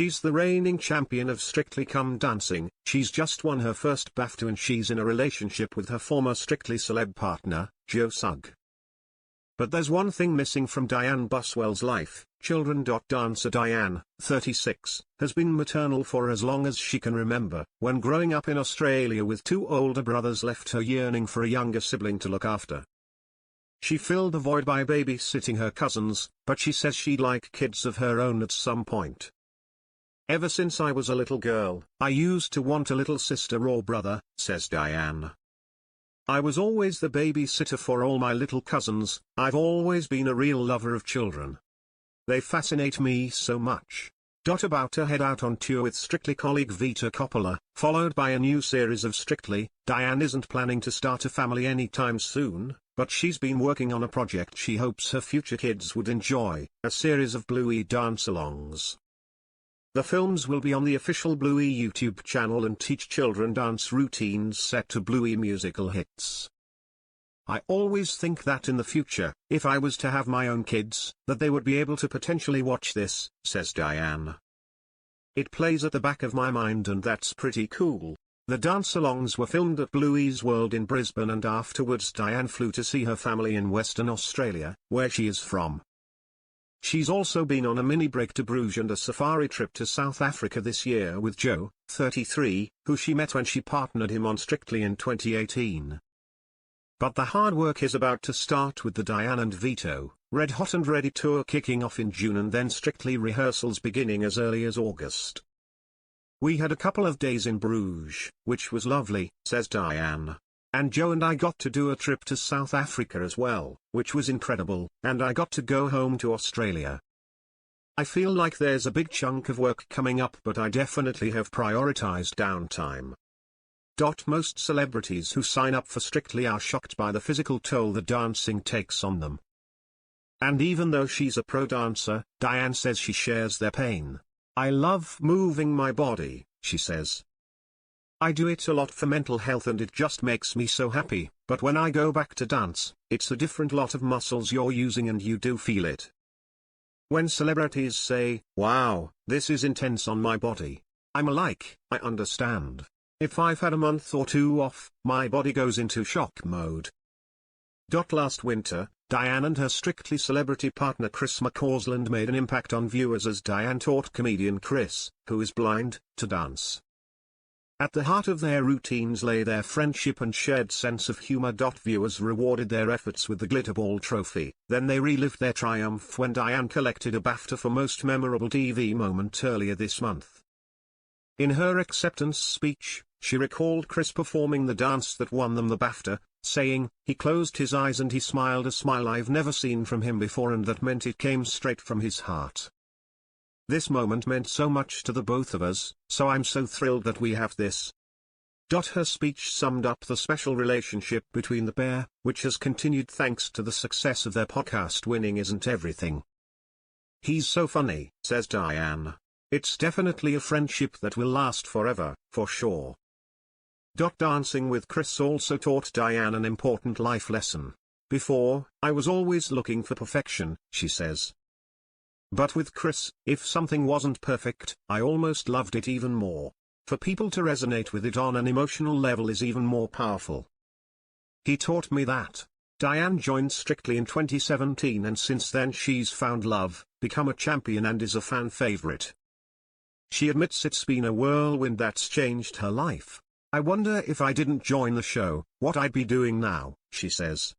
She's the reigning champion of Strictly Come Dancing. She's just won her first Bafta and she's in a relationship with her former Strictly celeb partner, Joe Sugg. But there's one thing missing from Dianne Buswell's life. Children. Dancer Dianne, 36, has been maternal for as long as she can remember. When growing up in Australia with two older brothers left her yearning for a younger sibling to look after. She filled the void by babysitting her cousins, but she says she'd like kids of her own at some point. Ever since I was a little girl, I used to want a little sister or brother, says Dianne. I was always the babysitter for all my little cousins. I've always been a real lover of children. They fascinate me so much. About to head out on tour with Strictly colleague Vita Coppola, followed by a new series of Strictly. Dianne isn't planning to start a family anytime soon, but she's been working on a project she hopes her future kids would enjoy, a series of Bluey dance-alongs. The films will be on the official Bluey YouTube channel and teach children dance routines set to Bluey musical hits. I always think that in the future, if I was to have my own kids, that they would be able to potentially watch this, says Dianne. It plays at the back of my mind and that's pretty cool. The dance-alongs were filmed at Bluey's World in Brisbane and afterwards Dianne flew to see her family in Western Australia, where she is from. She's also been on a mini break to Bruges and a safari trip to South Africa this year with Joe, 33, who she met when she partnered him on Strictly in 2018. But the hard work is about to start with the Dianne and Vito, Red Hot and Ready tour kicking off in June and then Strictly rehearsals beginning as early as August. We had a couple of days in Bruges, which was lovely, says Dianne. And Joe and I got to do a trip to South Africa as well, which was incredible, and I got to go home to Australia. I feel like there's a big chunk of work coming up but I definitely have prioritized downtime. Most celebrities who sign up for Strictly are shocked by the physical toll the dancing takes on them. And even though she's a pro dancer, Dianne says she shares their pain. I love moving my body, she says. I do it a lot for mental health and it just makes me so happy, but when I go back to dance, it's a different lot of muscles you're using and you do feel it. When celebrities say, "Wow, this is intense on my body," I'm like, I understand. If I've had a month or two off, my body goes into shock mode. Last winter, Dianne and her Strictly celebrity partner Chris McCausland made an impact on viewers as Dianne taught comedian Chris, who is blind, to dance. At the heart of their routines lay their friendship and shared sense of humor. Viewers rewarded their efforts with the Glitterball trophy, then they relived their triumph when Dianne collected a Bafta for Most Memorable TV Moment earlier this month. In her acceptance speech, she recalled Chris performing the dance that won them the Bafta, saying, "He closed his eyes and he smiled a smile I've never seen from him before and that meant it came straight from his heart. This moment meant so much to the both of us, so I'm so thrilled that we have this." Her speech summed up the special relationship between the pair, which has continued thanks to the success of their podcast Winning Isn't Everything. "He's so funny," says Dianne. "It's definitely a friendship that will last forever, for sure." Dancing with Chris also taught Dianne an important life lesson. "Before, I was always looking for perfection," she says. "But with Chris, if something wasn't perfect, I almost loved it even more. For people to resonate with it on an emotional level is even more powerful. He taught me that." Dianne joined Strictly in 2017 and since then she's found love, become a champion and is a fan favorite. She admits it's been a whirlwind that's changed her life. "I wonder if I didn't join the show, what I'd be doing now," she says.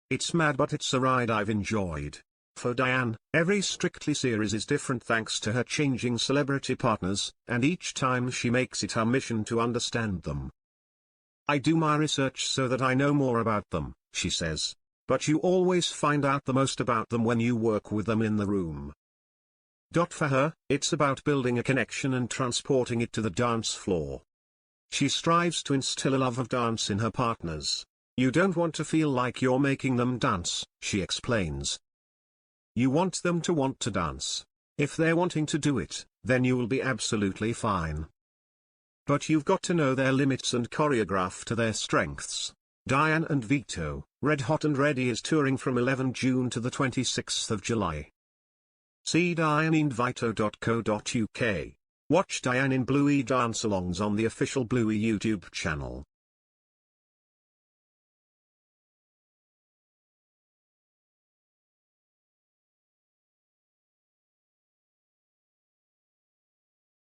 "It's mad but it's a ride I've enjoyed." For Dianne, every Strictly series is different thanks to her changing celebrity partners, and each time she makes it her mission to understand them. "I do my research so that I know more about them," she says. "But you always find out the most about them when you work with them in the room." For her, it's about building a connection and transporting it to the dance floor. She strives to instill a love of dance in her partners. "You don't want to feel like you're making them dance," she explains. "You want them to want to dance. If they're wanting to do it, then you will be absolutely fine. But you've got to know their limits and choreograph to their strengths." Dianne and Vito, Red Hot and Ready is touring from 11 June to the 26th of July. See dianneinvito.co.uk. Watch Dianne in Bluey dance-alongs on the official Bluey YouTube channel.